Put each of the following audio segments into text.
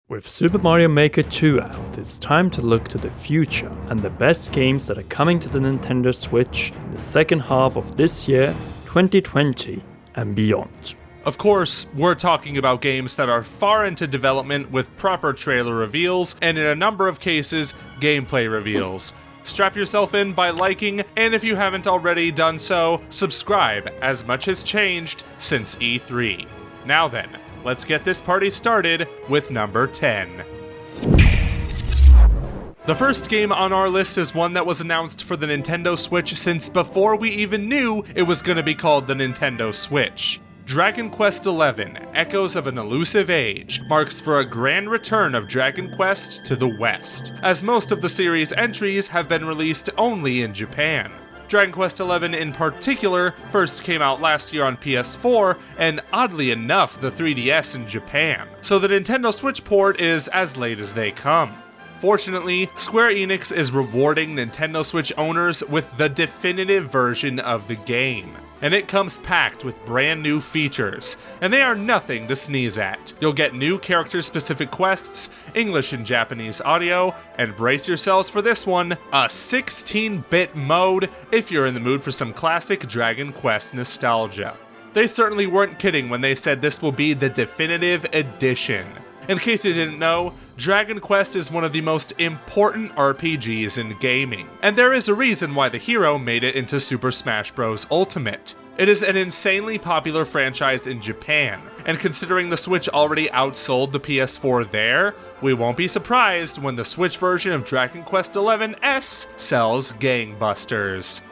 With Super Mario Maker 2 out, it's time to look to the future and the best games that are coming to the Nintendo Switch in the second half of this year, 2020, and beyond. Of course, we're talking about games that are far into development with proper trailer reveals, and in a number of cases, gameplay reveals. Strap yourself in by liking, and if you haven't already done so, subscribe, as much has changed since E3. Now then, let's get this party started with number 10. The first game on our list is one that was announced for the Nintendo Switch since before we even knew it was going to be called the Nintendo Switch. Dragon Quest XI, Echoes of an Elusive Age, marks for a grand return of Dragon Quest to the West, as most of the series' entries have been released only in Japan. Dragon Quest XI in particular first came out last year on PS4, and oddly enough the 3DS in Japan, so the Nintendo Switch port is as late as they come. Fortunately, Square Enix is rewarding Nintendo Switch owners with the definitive version of the game. And it comes packed with brand new features, and they are nothing to sneeze at. You'll get new character-specific quests, English and Japanese audio, and brace yourselves for this one, a 16-bit mode if you're in the mood for some classic Dragon Quest nostalgia. They certainly weren't kidding when they said this will be the definitive edition. In case you didn't know, Dragon Quest is one of the most important RPGs in gaming, and there is a reason why the hero made it into Super Smash Bros. Ultimate. It is an insanely popular franchise in Japan, and considering the Switch already outsold the PS4 there, we won't be surprised when the Switch version of Dragon Quest XI S sells gangbusters.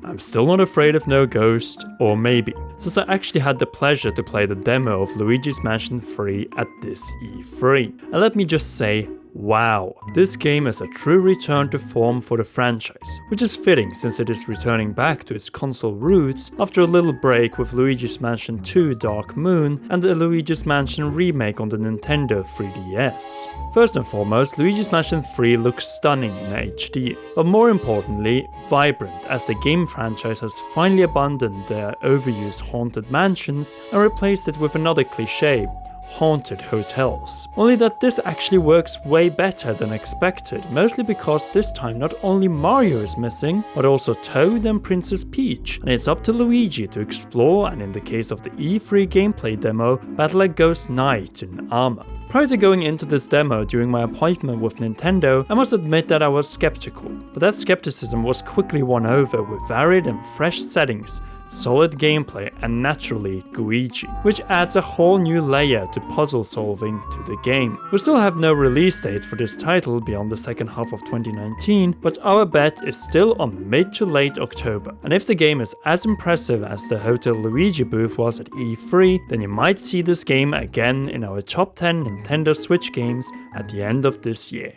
I'm still not afraid of no ghost, or maybe, since I actually had the pleasure to play the demo of Luigi's Mansion 3 at this E3. And let me just say, wow, this game is a true return to form for the franchise, which is fitting since it is returning back to its console roots after a little break with Luigi's Mansion 2 Dark Moon and the Luigi's Mansion remake on the Nintendo 3DS. First and foremost, Luigi's Mansion 3 looks stunning in HD, but more importantly, vibrant, as the game franchise has finally abandoned their overused haunted mansions and replaced it with another cliché, haunted hotels. Only that this actually works way better than expected, mostly because this time not only Mario is missing, but also Toad and Princess Peach, and it's up to Luigi to explore and, in the case of the E3 gameplay demo, battle a ghost knight in armor. Prior to going into this demo during my appointment with Nintendo, I must admit that I was skeptical, but that skepticism was quickly won over with varied and fresh settings, solid gameplay, and naturally Luigi, which adds a whole new layer to puzzle solving to the game. We still have no release date for this title beyond the second half of 2019, but our bet is still on mid to late October. And if the game is as impressive as the Hotel Luigi booth was at E3, then you might see this game again in our top 10 Nintendo Switch games at the end of this year.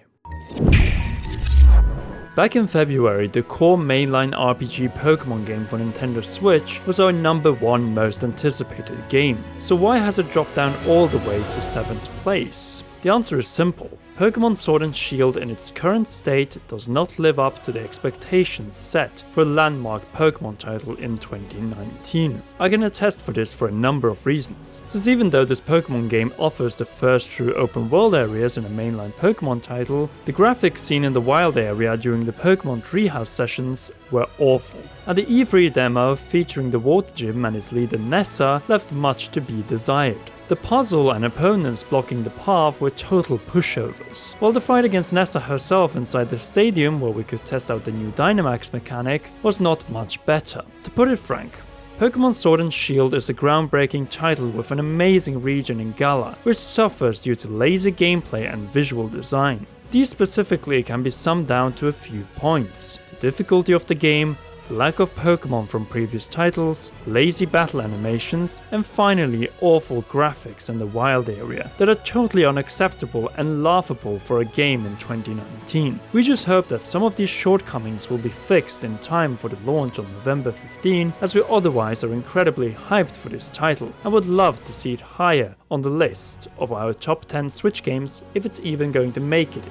Back in February, the core mainline RPG Pokemon game for Nintendo Switch was our number one most anticipated game. So why has it dropped down all the way to 7th place? The answer is simple. Pokemon Sword and Shield in its current state does not live up to the expectations set for a landmark Pokemon title in 2019. I can attest for this for a number of reasons, since even though this Pokemon game offers the first true open world areas in a mainline Pokemon title, the graphics seen in the wild area during the Pokemon Treehouse sessions were awful, and the E3 demo featuring the Water Gym and its leader Nessa left much to be desired. The puzzle and opponents blocking the path were total pushovers, while the fight against Nessa herself inside the stadium, where we could test out the new Dynamax mechanic, was not much better. To put it frank, Pokemon Sword and Shield is a groundbreaking title with an amazing region in Galar, which suffers due to lazy gameplay and visual design. These specifically can be summed down to a few points: the difficulty of the game, the lack of Pokemon from previous titles, lazy battle animations, and finally awful graphics in the wild area that are totally unacceptable and laughable for a game in 2019. We just hope that some of these shortcomings will be fixed in time for the launch on November 15, as we otherwise are incredibly hyped for this title and would love to see it higher on the list of our top 10 Switch games if it's even going to make it.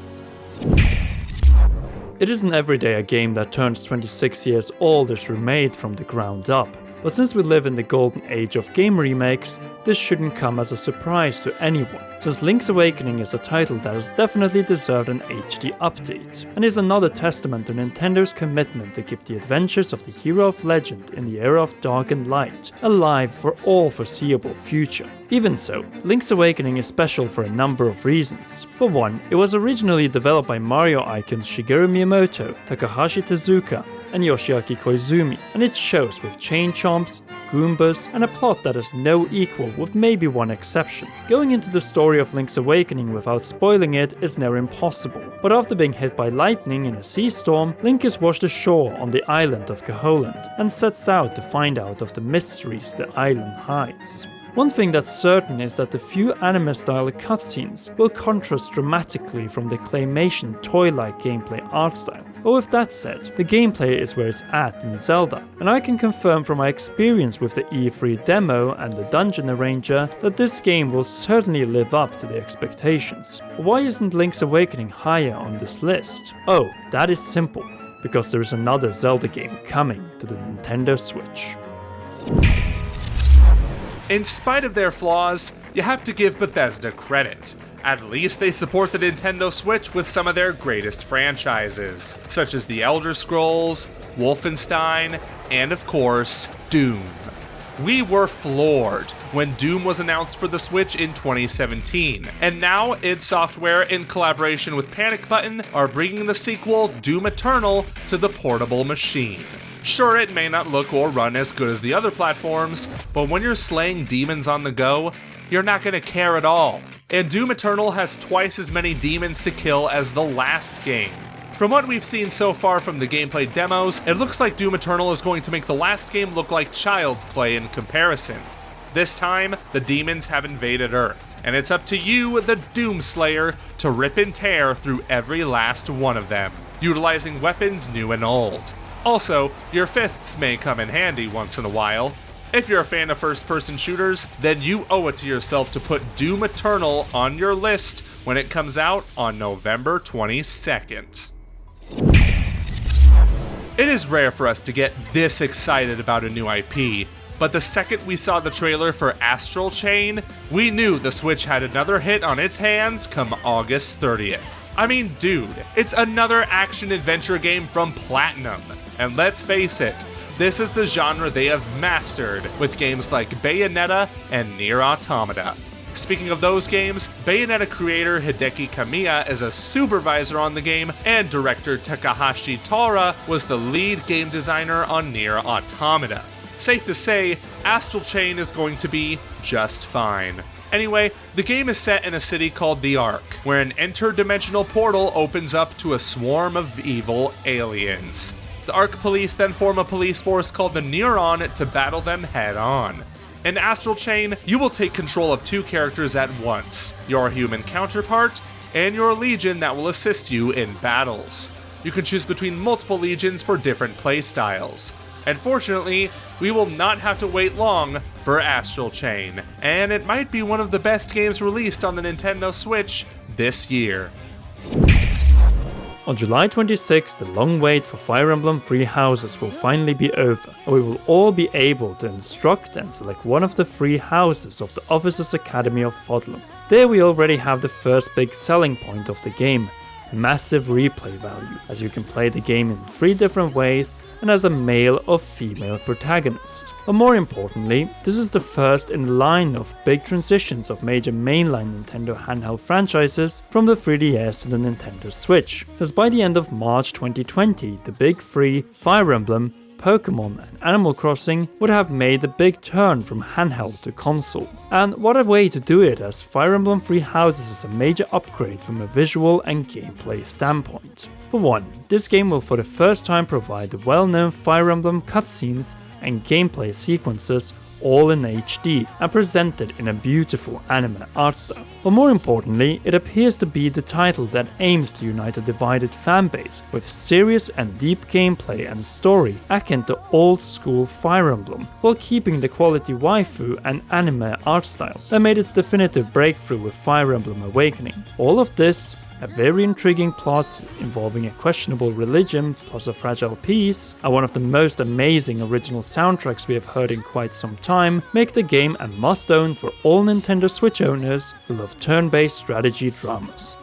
It isn't every day a game that turns 26 years old is remade from the ground up. But since we live in the golden age of game remakes, this shouldn't come as a surprise to anyone, since Link's Awakening is a title that has definitely deserved an HD update, and is another testament to Nintendo's commitment to keep the adventures of the hero of legend in the era of dark and light alive for all foreseeable future. Even so, Link's Awakening is special for a number of reasons. For one, it was originally developed by Mario icons Shigeru Miyamoto, Takahashi Tezuka, and Yoshiaki Koizumi, and it shows with chain chomps, Goombas, and a plot that has no equal with maybe one exception. Going into the story of Link's Awakening without spoiling it is near impossible, but after being hit by lightning in a sea storm, Link is washed ashore on the island of Koholint and sets out to find out of the mysteries the island hides. One thing that's certain is that the few anime-style cutscenes will contrast dramatically from the claymation toy-like gameplay art style. But with that said, the gameplay is where it's at in Zelda, and I can confirm from my experience with the E3 demo and the Dungeon Arranger that this game will certainly live up to the expectations. Why isn't Link's Awakening higher on this list? Oh, that is simple, because there is another Zelda game coming to the Nintendo Switch. In spite of their flaws, you have to give Bethesda credit. At least they support the Nintendo Switch with some of their greatest franchises, such as The Elder Scrolls, Wolfenstein, and of course, Doom. We were floored when Doom was announced for the Switch in 2017, and now id Software, in collaboration with Panic Button, are bringing the sequel, Doom Eternal, to the portable machine. Sure, it may not look or run as good as the other platforms, but when you're slaying demons on the go, you're not going to care at all. And Doom Eternal has twice as many demons to kill as the last game. From what we've seen so far from the gameplay demos, it looks like Doom Eternal is going to make the last game look like child's play in comparison. This time, the demons have invaded Earth, and it's up to you, the Doom Slayer, to rip and tear through every last one of them, utilizing weapons new and old. Also, your fists may come in handy once in a while. If you're a fan of first-person shooters, then you owe it to yourself to put Doom Eternal on your list when it comes out on November 22nd. It is rare for us to get this excited about a new IP, but the second we saw the trailer for Astral Chain, we knew the Switch had another hit on its hands come August 30th. I mean, dude, it's another action-adventure game from Platinum. And let's face it, this is the genre they have mastered with games like Bayonetta and Nier Automata. Speaking of those games, Bayonetta creator Hideki Kamiya is a supervisor on the game, and director Takahashi Tora was the lead game designer on Nier Automata. Safe to say, Astral Chain is going to be just fine. Anyway, the game is set in a city called the Ark, where an interdimensional portal opens up to a swarm of evil aliens. The Ark police then form a police force called the Neuron to battle them head-on. In Astral Chain, you will take control of two characters at once, your human counterpart and your legion that will assist you in battles. You can choose between multiple legions for different playstyles. And fortunately, we will not have to wait long for Astral Chain, and it might be one of the best games released on the Nintendo Switch this year. On July 26th, the long wait for Fire Emblem Three Houses will finally be over, and we will all be able to instruct and select one of the 3 houses of the Officers Academy of Fodlan. There we already have the first big selling point of the game: massive replay value, as you can play the game in 3 different ways and as a male or female protagonist. But more importantly, this is the first in line of big transitions of major mainline Nintendo handheld franchises from the 3DS to the Nintendo Switch, since by the end of March 2020, the big 3, Fire Emblem, Pokemon and Animal Crossing, would have made a big turn from handheld to console. And what a way to do it, as Fire Emblem Three Houses is a major upgrade from a visual and gameplay standpoint. For one, this game will for the first time provide the well-known Fire Emblem cutscenes and gameplay sequences all in HD and presented in a beautiful anime art style. But more importantly, it appears to be the title that aims to unite a divided fanbase with serious and deep gameplay and story akin to old school Fire Emblem, while keeping the quality waifu and anime art style that made its definitive breakthrough with Fire Emblem Awakening. All of this a very intriguing plot involving a questionable religion plus a fragile piece, and one of the most amazing original soundtracks we have heard in quite some time, make the game a must-own for all Nintendo Switch owners who love turn-based strategy dramas.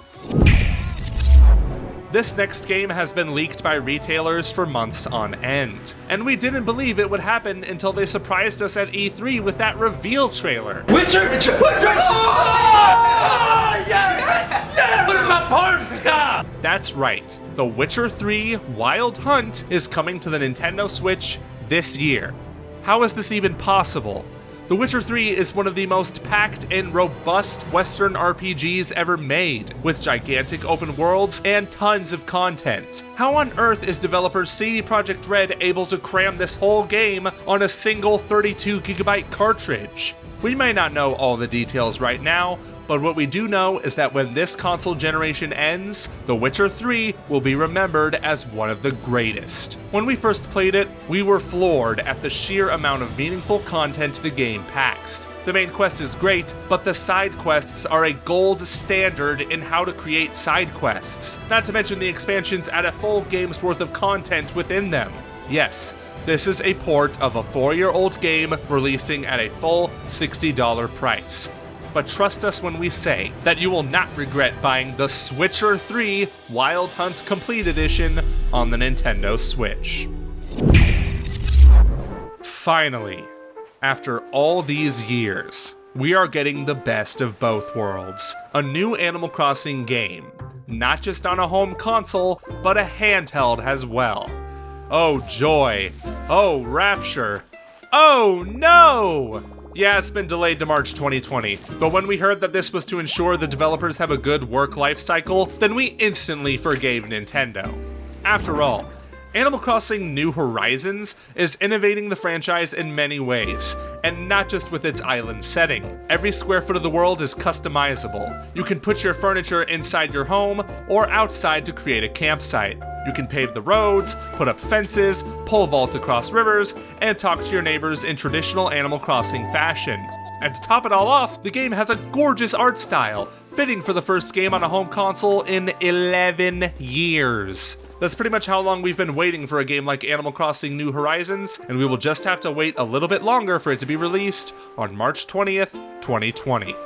This next game has been leaked by retailers for months on end, and we didn't believe it would happen until they surprised us at E3 with that reveal trailer. Witcher! Witcher! Oh, yes! Yes! What about Polska? That's right, The Witcher 3 Wild Hunt is coming to the Nintendo Switch this year. How is this even possible? The Witcher 3 is one of the most packed and robust Western RPGs ever made, with gigantic open worlds and tons of content. How on earth is developer CD Projekt Red able to cram this whole game on a single 32GB cartridge? We may not know all the details right now, but what we do know is that when this console generation ends, The Witcher 3 will be remembered as one of the greatest. When we first played it, we were floored at the sheer amount of meaningful content the game packs. The main quest is great, but the side quests are a gold standard in how to create side quests, not to mention the expansions add a full game's worth of content within them. Yes, this is a port of a 4-year-old game releasing at a full $60 price. But trust us when we say that you will not regret buying the Switcher 3 Wild Hunt Complete Edition on the Nintendo Switch. Finally, after all these years, we are getting the best of both worlds. A new Animal Crossing game, not just on a home console, but a handheld as well. Oh joy, oh rapture, oh no! Yeah, it's been delayed to March 2020, but when we heard that this was to ensure the developers have a good work life cycle, then we instantly forgave Nintendo. After all, Animal Crossing New Horizons is innovating the franchise in many ways, and not just with its island setting. Every square foot of the world is customizable. You can put your furniture inside your home or outside to create a campsite. You can pave the roads, put up fences, pole vault across rivers, and talk to your neighbors in traditional Animal Crossing fashion. And to top it all off, the game has a gorgeous art style, fitting for the first game on a home console in 11 years. That's pretty much how long we've been waiting for a game like Animal Crossing New Horizons, and we will just have to wait a little bit longer for it to be released on March 20th, 2020.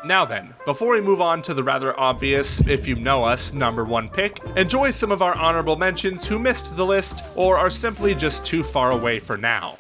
Now then, before we move on to the rather obvious, if you know us, #1 pick, enjoy some of our honorable mentions who missed the list or are simply just too far away for now.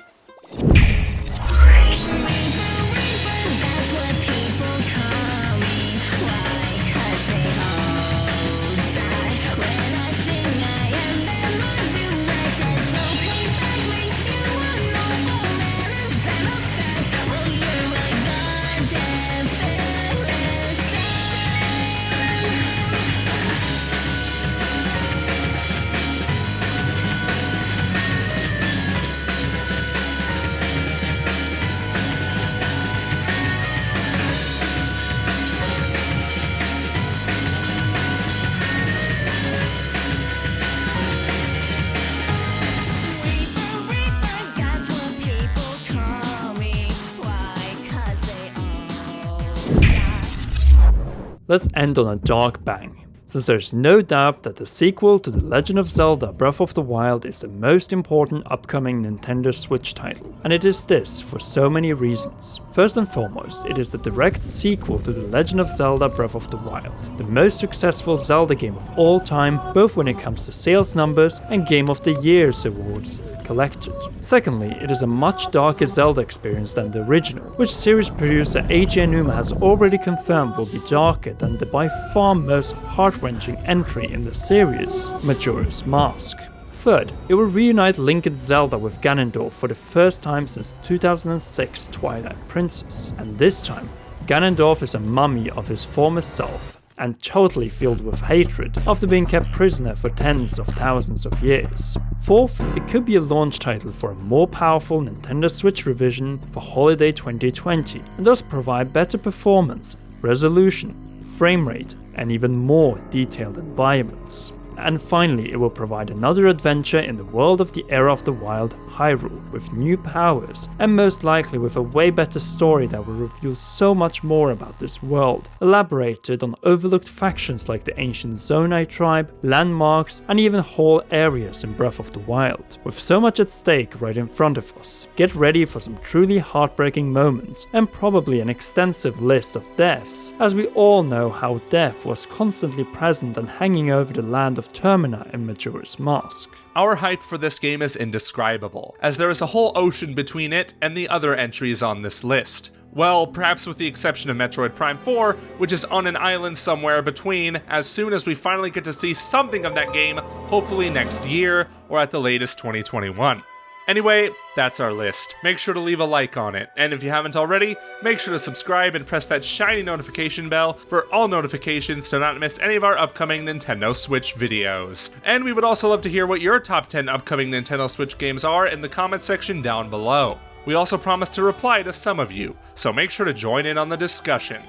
Let's end on a dark bang, since there's no doubt that the sequel to The Legend of Zelda Breath of the Wild is the most important upcoming Nintendo Switch title, and it is this for so many reasons. First and foremost, it is the direct sequel to The Legend of Zelda Breath of the Wild, the most successful Zelda game of all time, both when it comes to sales numbers and Game of the Year's awards it collected. Secondly, it is a much darker Zelda experience than the original, which series producer Eiji Aonuma has already confirmed will be darker than the by far most heart-wrenching entry in the series, Majora's Mask. Third, it will reunite Link and Zelda with Ganondorf for the first time since 2006 Twilight Princess, and this time, Ganondorf is a mummy of his former self, and totally filled with hatred after being kept prisoner for tens of thousands of years. Fourth, it could be a launch title for a more powerful Nintendo Switch revision for holiday 2020, and thus provide better performance, resolution, frame rate, and even more detailed environments. And finally, it will provide another adventure in the world of the Era of the Wild, Hyrule, with new powers, and most likely with a way better story that will reveal so much more about this world, elaborated on overlooked factions like the ancient Zonai tribe, landmarks, and even whole areas in Breath of the Wild. With so much at stake right in front of us, get ready for some truly heartbreaking moments, and probably an extensive list of deaths, as we all know how death was constantly present and hanging over the land of Termina in Majora's Mask. Our hype for this game is indescribable, as there is a whole ocean between it and the other entries on this list. Well, perhaps with the exception of Metroid Prime 4, which is on an island somewhere between, as soon as we finally get to see something of that game, hopefully next year, or at the latest 2021. Anyway, that's our list. Make sure to leave a like on it, and if you haven't already, make sure to subscribe and press that shiny notification bell for all notifications to not miss any of our upcoming Nintendo Switch videos. And we would also love to hear what your top 10 upcoming Nintendo Switch games are in the comments section down below. We also promise to reply to some of you, so make sure to join in on the discussion.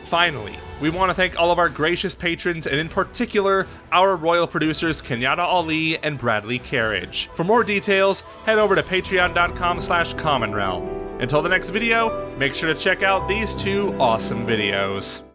Finally, we want to thank all of our gracious patrons, and in particular, our royal producers Kenyatta Ali and Bradley Carriage. For more details, head over to patreon.com/commonrealm. Until the next video, make sure to check out these two awesome videos.